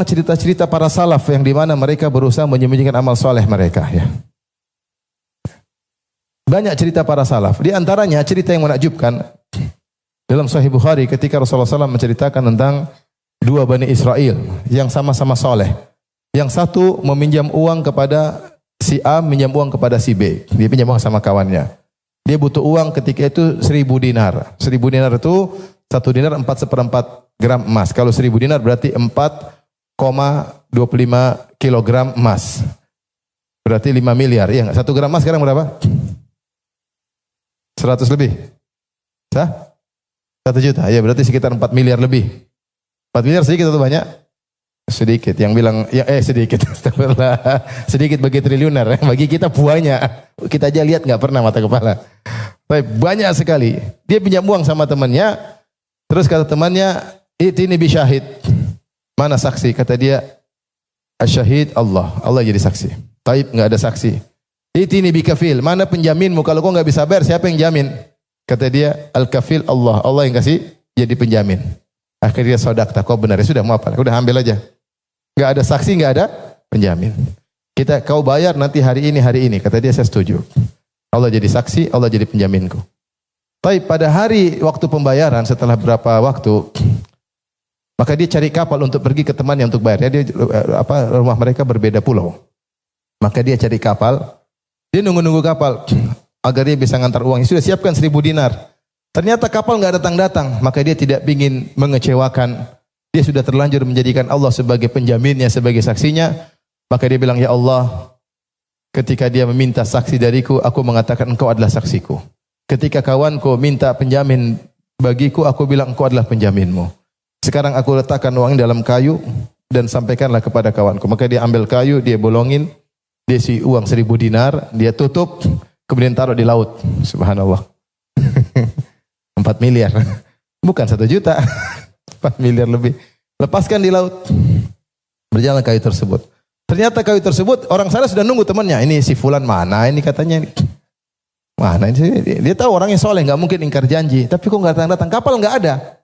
cerita-cerita para salaf yang di mana mereka berusaha menyembunyikan amal soleh mereka. Ya. Banyak cerita para salaf. Di antaranya cerita yang menakjubkan dalam Sahih Bukhari ketika Rasulullah SAW menceritakan tentang dua Bani Israel yang sama-sama soleh. Yang satu meminjam uang kepada si A, minjam uang kepada si B. Dia pinjam uang sama kawannya. Dia butuh uang ketika itu 1.000 dinar. 1.000 dinar itu 1 dinar 4/4 gram emas. Kalau 1.000 dinar berarti 4,25 kilogram emas. Berarti 5 miliar. Iya enggak? 1 gram emas sekarang berapa? 100 lebih. Sah? 1 juta. Ya berarti sekitar 4 miliar lebih. 4 miliar sedikit atau banyak? Sedikit. Yang bilang sedikit. Astagfirullah. Sedikit bagi triliuner. Bagi kita banyak. Kita aja lihat enggak pernah mata kepala. Tapi banyak sekali. Dia pinjam uang sama temannya. Terus kata temannya, "Itini bi syahid." Mana saksi? Kata dia, "Asyahid Allah." Allah jadi saksi. Taib enggak ada saksi. "Itini bi kafil." Mana penjaminmu? Kalau kau enggak bisa bayar, siapa yang jamin? Kata dia, "Al-kafil Allah." Allah yang kasih jadi penjamin. Akhirnya sodakta, kau benar. Ya sudah, mau apa? Udah ambil aja. Enggak ada saksi, enggak ada penjamin. Kau bayar nanti hari ini. Kata dia, "Saya setuju." Allah jadi saksi, Allah jadi penjaminku. Tapi pada hari waktu pembayaran setelah berapa waktu, maka dia cari kapal untuk pergi ke temannya untuk bayar. Dia rumah mereka berbeda pulau. Maka dia cari kapal. Dia nunggu kapal agar dia bisa ngantar uang. Sudah siapkan 1.000 dinar. Ternyata kapal enggak datang-datang. Maka dia tidak ingin mengecewakan. Dia sudah terlanjur menjadikan Allah sebagai penjaminnya, sebagai saksinya. Maka dia bilang, "Ya Allah, ketika dia meminta saksi dariku, aku mengatakan engkau adalah saksiku. Ketika kawanku minta penjamin bagiku, aku bilang engkau adalah penjaminmu. Sekarang aku letakkan uang dalam kayu dan sampaikanlah kepada kawanku." Maka dia ambil kayu, dia bolongin, dia isi uang 1.000 dinar, dia tutup, kemudian taruh di laut. Subhanallah. 4 miliar. Bukan 1 juta. 4 miliar lebih. Lepaskan di laut. Berjalan kayu tersebut. Ternyata kayu tersebut, orang sana sudah nunggu temannya. Ini si fulan mana ini katanya. Mana ini? Dia tahu orangnya soleh, enggak mungkin ingkar janji. Tapi kok enggak datang-datang? Kapal enggak ada.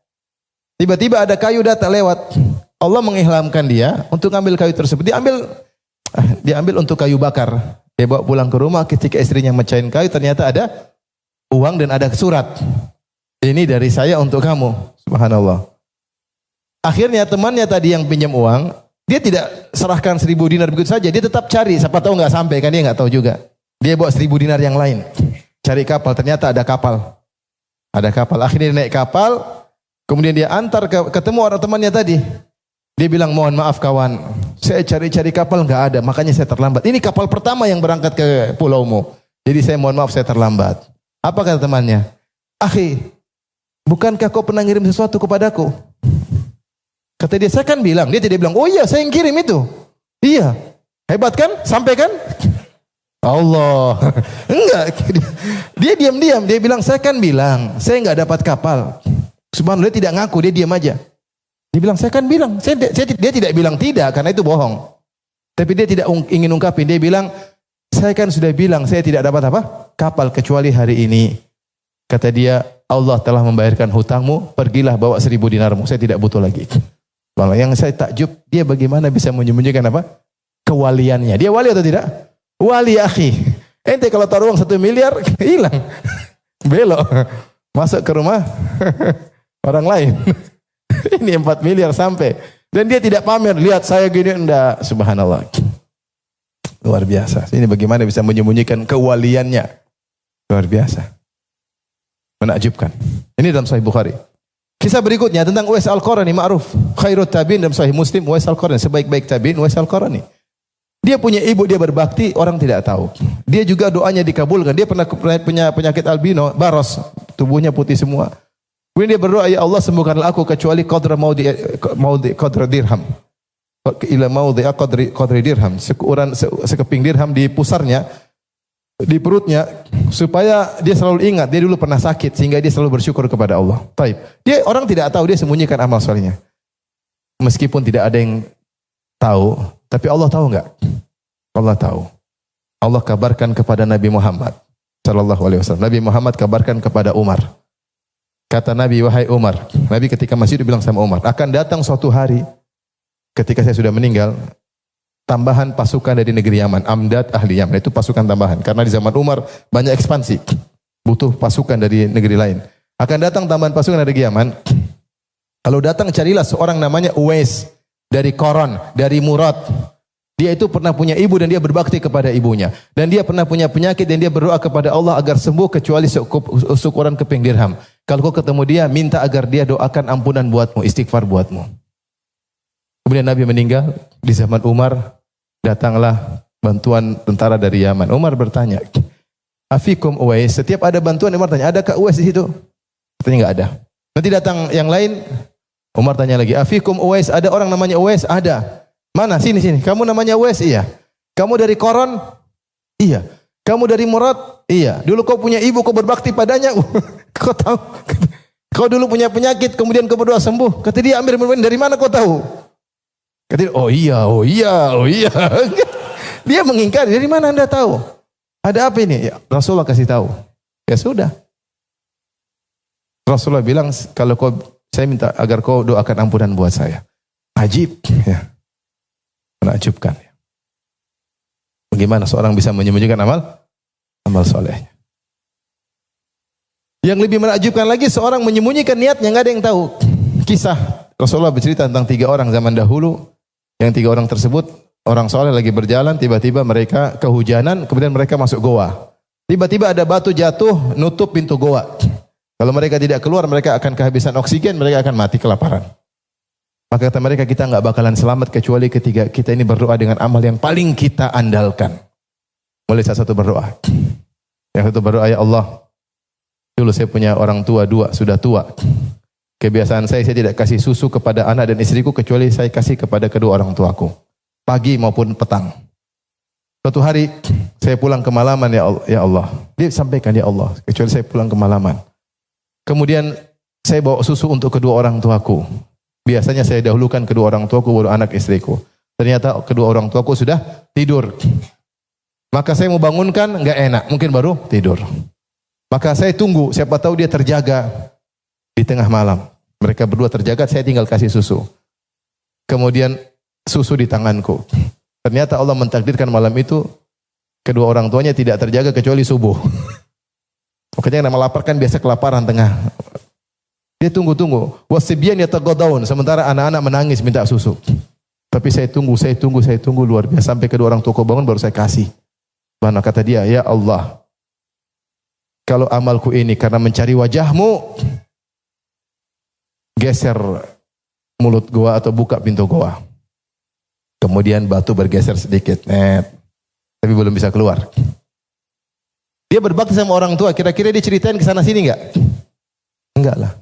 Tiba-tiba ada kayu datang lewat. Allah mengilhamkan dia untuk ambil kayu tersebut. Diambil untuk kayu bakar. Dia bawa pulang ke rumah. Ketika istrinya mecahin kayu, ternyata ada uang dan ada surat. "Ini dari saya untuk kamu." Subhanallah. Akhirnya temannya tadi yang pinjam uang, dia tidak serahkan 1.000 dinar begitu saja. Dia tetap cari. Siapa tahu enggak sampai, kan dia enggak tahu juga. Dia bawa 1.000 dinar yang lain. Cari kapal, ternyata ada kapal. Ada kapal. Akhirnya dia naik kapal, kemudian dia antar ketemu orang temannya tadi. Dia bilang, "Mohon maaf kawan, saya cari-cari kapal enggak ada, makanya saya terlambat. Ini kapal pertama yang berangkat ke pulaumu. Jadi saya mohon maaf saya terlambat." Apa kata temannya? "Akhi, bukankah kau pernah ngirim sesuatu kepadaku?" Kata dia, "Saya kan bilang." Dia tidak bilang, "Oh iya, saya yang kirim itu." "Iya." "Hebat kan? Sampai kan?" Allah. Enggak. Dia diam-diam. Dia bilang, "Saya kan bilang, saya enggak dapat kapal." Subhanallah, dia tidak ngaku, dia diam aja. Dia bilang, "Saya kan bilang." Dia tidak bilang tidak, karena itu bohong. Tapi dia tidak ingin ungkapin. Dia bilang, "Saya kan sudah bilang, saya tidak dapat apa? Kapal kecuali hari ini." Kata dia, "Allah telah membayarkan hutangmu, pergilah bawa 1.000 dinarmu, saya tidak butuh lagi." Walau yang saya takjub, dia bagaimana bisa menyembunyikan apa? Kewaliannya. Dia wali atau tidak? Wali, akhi. Ente kalau taruh uang 1 miliar, hilang. Belok. Masuk ke rumah orang lain. Ini 4 miliar sampai. Dan dia tidak pamer. Lihat saya gini, enggak. Subhanallah. Luar biasa. Ini bagaimana bisa menyembunyikan kewaliannya. Luar biasa. Menakjubkan. Ini dalam Sahih Bukhari. Kisah berikutnya tentang Uwais Al-Qarani, ma'ruf. Khairut tabi'in dalam Sahih Muslim, Uwais Al-Qarani. Sebaik-baik tabi'in, Uwais Al-Qarani. Dia punya ibu, dia berbakti, orang tidak tahu. Dia juga doanya dikabulkan. Dia pernah punya penyakit albino, baros. Tubuhnya putih semua. Kemudian dia berdoa, "Ya Allah, sembuhkanlah aku kecuali qadra maudhi qadra dirham." Ila maudhi qadri dirham. Sekeping dirham di pusarnya, di perutnya, supaya dia selalu ingat dia dulu pernah sakit sehingga dia selalu bersyukur kepada Allah. Taib. Dia orang tidak tahu, dia sembunyikan amal solehnya. Meskipun tidak ada yang tahu, tapi Allah tahu enggak? Allah tahu. Allah kabarkan kepada Nabi Muhammad sallallahu alaihi wasallam. Nabi Muhammad kabarkan kepada Umar. Kata Nabi, "Wahai Umar," Nabi ketika masih hidup bilang sama Umar, "Akan datang suatu hari ketika saya sudah meninggal, tambahan pasukan dari negeri Yaman, Amdad ahli Yaman, itu pasukan tambahan. Karena di zaman Umar banyak ekspansi, butuh pasukan dari negeri lain. Akan datang tambahan pasukan dari Yaman. Kalau datang carilah seorang namanya Uwais dari Koron, dari Murad. Dia itu pernah punya ibu dan dia berbakti kepada ibunya. Dan dia pernah punya penyakit dan dia berdoa kepada Allah agar sembuh kecuali seukuran keping dirham. Kalau kau ketemu dia, minta agar dia doakan ampunan buatmu, istighfar buatmu. Kemudian Nabi meninggal di zaman Umar, datanglah bantuan tentara dari Yaman. Umar bertanya, Afikum Uwais, setiap ada bantuan Umar tanya, adakah Uwais di situ? Katanya enggak ada. Nanti datang yang lain, Umar tanya lagi, Afikum Uwais, ada orang namanya Uwais? Ada. Mana? Sini. Kamu namanya Uwais? Iya. Kamu dari Koron? Iya. Kamu dari Murad? Iya. Dulu kau punya ibu, kau berbakti padanya? Kau tahu? Kau dulu punya penyakit, kemudian kau berdoa sembuh. Kata dia, Amir Mu'minin, dari mana kau tahu? Kata dia, oh iya. Dia mengingkari, dari mana anda tahu? Ada apa ini? Ya, Rasulullah kasih tahu. Ya sudah. Rasulullah bilang, saya minta agar kau doakan ampunan buat saya. Ajib. Ya. Menakjubkan. Bagaimana seorang bisa menyembunyikan amal solehnya? Yang lebih menakjubkan lagi, seorang menyembunyikan niatnya, nggak ada yang tahu. Kisah Rasulullah bercerita tentang 3 orang zaman dahulu. Yang 3 orang tersebut, orang soleh lagi berjalan, tiba-tiba mereka kehujanan, kemudian mereka masuk goa. Tiba-tiba ada batu jatuh, nutup pintu goa. Kalau mereka tidak keluar, mereka akan kehabisan oksigen, mereka akan mati kelaparan. Maka kata mereka, kita enggak bakalan selamat kecuali ketika kita ini berdoa dengan amal yang paling kita andalkan. Mulai salah satu berdoa. Yang satu berdoa, ya Allah, dulu saya punya orang tua 2, sudah tua. Kebiasaan saya tidak kasih susu kepada anak dan istriku kecuali saya kasih kepada kedua orang tuaku. Pagi maupun petang. Suatu hari saya pulang kemalaman, ya Allah. Dia sampaikan, ya Allah, kecuali saya pulang kemalaman. Kemudian saya bawa susu untuk kedua orang tuaku. Biasanya saya dahulukan kedua orang tuaku baru anak istriku. Ternyata kedua orang tuaku sudah tidur. Maka saya mau bangunkan, enggak enak, mungkin baru tidur. Maka saya tunggu, siapa tahu dia terjaga di tengah malam. Mereka berdua terjaga, saya tinggal kasih susu. Kemudian susu di tanganku. Ternyata Allah mentakdirkan malam itu kedua orang tuanya tidak terjaga kecuali subuh. Makanya yang melaparkan biasa kelaparan tengah. Dia tunggu-tunggu. Wasibyan yataghadawun, sementara anak-anak menangis minta susu. Tapi saya tunggu luar biasa sampai kedua orang tua bangun baru saya kasih. Mana kata dia, ya Allah, kalau amalku ini karena mencari wajahmu, geser mulut goa atau buka pintu goa. Kemudian batu bergeser sedikit, tapi belum bisa keluar. Dia berbakti sama orang tua, kira-kira dia ceritain ke sana sini enggak? Enggak lah.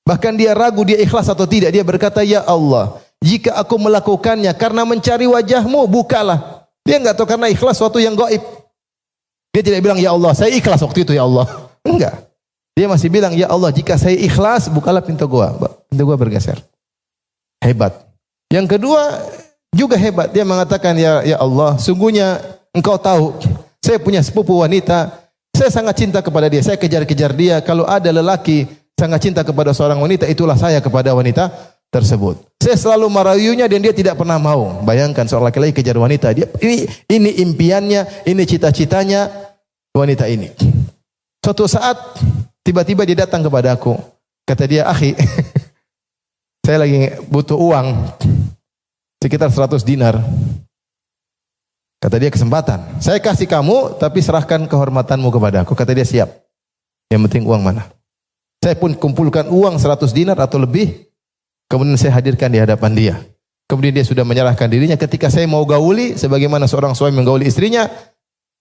Bahkan dia ragu, dia ikhlas atau tidak. Dia berkata, ya Allah, jika aku melakukannya karena mencari wajahmu, bukalah. Dia enggak tahu karena ikhlas suatu yang gaib. Dia tidak bilang, ya Allah, saya ikhlas waktu itu, ya Allah. Enggak. Dia masih bilang, ya Allah, jika saya ikhlas, bukalah pintu gua. Pintu gua bergeser. Hebat. Yang kedua, juga hebat. Dia mengatakan, ya Allah, sungguhnya engkau tahu, saya punya sepupu wanita, saya sangat cinta kepada dia, saya kejar-kejar dia. Kalau ada lelaki sangat cinta kepada seorang wanita, itulah saya kepada wanita tersebut. Saya selalu merayunya dan dia tidak pernah mau. Bayangkan seorang laki-laki kejar wanita, dia ini impiannya, ini cita-citanya wanita ini. Suatu saat tiba-tiba dia datang kepada aku. Kata dia, "Akhi, saya lagi butuh uang sekitar 100 dinar." Kata dia, "Kesempatan. Saya kasih kamu tapi serahkan kehormatanmu kepada aku." Kata dia, "Siap. Yang penting uang mana?" Saya pun kumpulkan uang 100 dinar atau lebih. Kemudian saya hadirkan di hadapan dia. Kemudian dia sudah menyerahkan dirinya. Ketika saya mau gauli, sebagaimana seorang suami menggauli istrinya,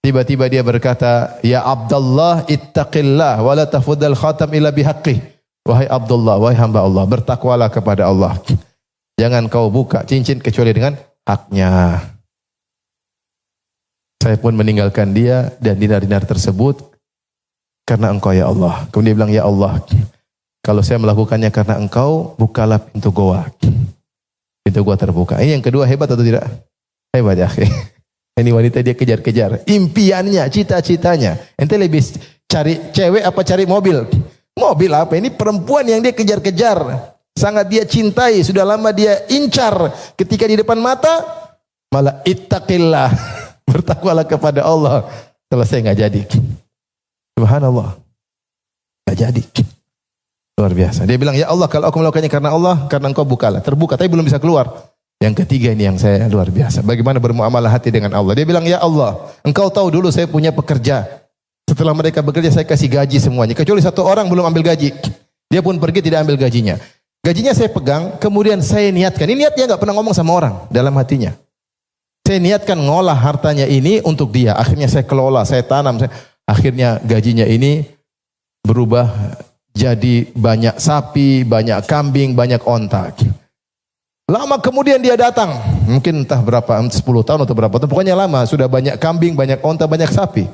tiba-tiba dia berkata, "Ya Abdullah, ittaqillah, wa la tafuddal khatam illa bihaqqih." Wahai Abdullah, wahai hamba Allah, bertakwalah kepada Allah. Jangan kau buka cincin kecuali dengan haknya. Saya pun meninggalkan dia dan dinar-dinar tersebut karena engkau ya Allah. Kemudian dia bilang, ya Allah, kalau saya melakukannya karena engkau, bukalah pintu goa. Pintu goa terbuka. Ini yang kedua, hebat atau tidak? Hebat ya. Ini wanita dia kejar-kejar. Impiannya, cita-citanya. Ente lebih cari cewek apa cari mobil? Mobil apa? Ini perempuan yang dia kejar-kejar. sangat dia cintai, sudah lama dia incar, ketika di depan mata malah ittaqillah, bertakwalah kepada Allah. Selesai, nggak jadi. Subhanallah, nggak jadi. Luar biasa. Dia bilang, ya Allah, kalau aku melakukannya karena Allah, karena engkau bukalah. Terbuka, tapi belum bisa keluar. Yang ketiga ini yang saya luar biasa. Bagaimana bermuamalah hati dengan Allah. Dia bilang, ya Allah, engkau tahu dulu saya punya pekerja. Setelah mereka bekerja, saya kasih gaji semuanya. Kecuali satu orang belum ambil gaji. Dia pun pergi tidak ambil gajinya. Gajinya saya pegang, kemudian saya niatkan. Ini niatnya nggak pernah ngomong sama orang dalam hatinya. Saya niatkan ngolah hartanya ini untuk dia. Akhirnya saya kelola, saya tanam. Akhirnya gajinya ini berubah jadi banyak sapi, banyak kambing, banyak onta. Lama kemudian dia datang. Mungkin entah berapa, 10 tahun atau berapa tahun. Pokoknya lama. Sudah banyak kambing, banyak onta, banyak sapi.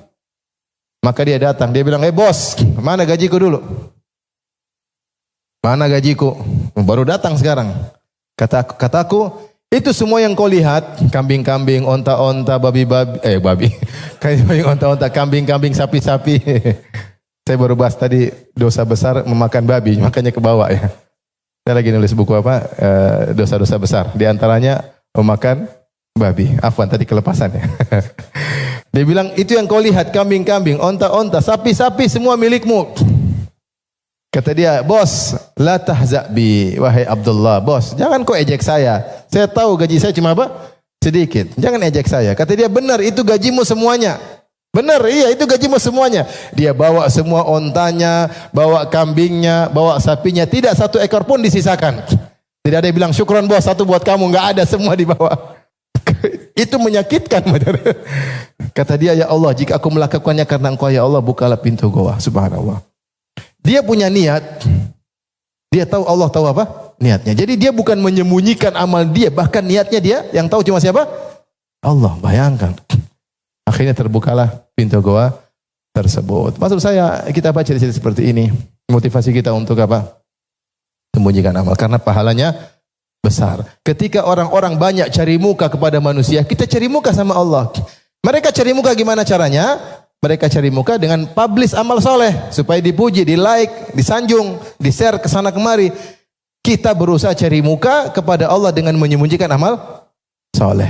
Maka dia datang. Dia bilang, bos, mana gajiku dulu? Mana gajiku? Baru datang sekarang. Kataku, itu semua yang kau lihat, kambing-kambing, onta-onta, babi. Kambing, onta-onta, kambing-kambing, sapi-sapi. Saya baru bahas tadi dosa besar memakan babi, makanya ke bawah ya. Saya lagi nulis buku apa? Dosa-dosa besar. Di antaranya memakan babi. Afwan, tadi kelepasan ya. Dia bilang, itu yang kau lihat, kambing-kambing, onta-onta, sapi-sapi, semua milikmu. Kata dia, bos, la tahza' bi, wahai Abdullah, bos, jangan kau ejek saya. Saya tahu gaji saya cuma apa? Sedikit. Jangan ejek saya. Kata dia, benar, itu gajimu semuanya. Benar, iya, itu gajimu semuanya. Dia bawa semua ontanya, bawa kambingnya, bawa sapinya, tidak satu ekor pun disisakan. Tidak ada yang bilang, syukron bos, satu buat kamu, enggak ada, semua dibawa. Itu menyakitkan. Kata dia, ya Allah, jika aku melakukannya karena engkau ya Allah, bukalah pintu goa. Subhanallah. Dia punya niat. Dia tahu, Allah tahu apa? Niatnya. Jadi dia bukan menyembunyikan amal dia, bahkan niatnya dia yang tahu cuma siapa? Allah. Bayangkan. Akhirnya terbukalah pintu goa tersebut. Maksud saya, kita baca di sini seperti ini. Motivasi kita untuk apa? Sembunyikan amal. Karena pahalanya besar. Ketika orang-orang banyak cari muka kepada manusia, kita cari muka sama Allah. Mereka cari muka gimana caranya? Mereka cari muka dengan publish amal soleh. Supaya dipuji, di like, disanjung, di share ke sana kemari. Kita berusaha cari muka kepada Allah dengan menyembunyikan amal soleh.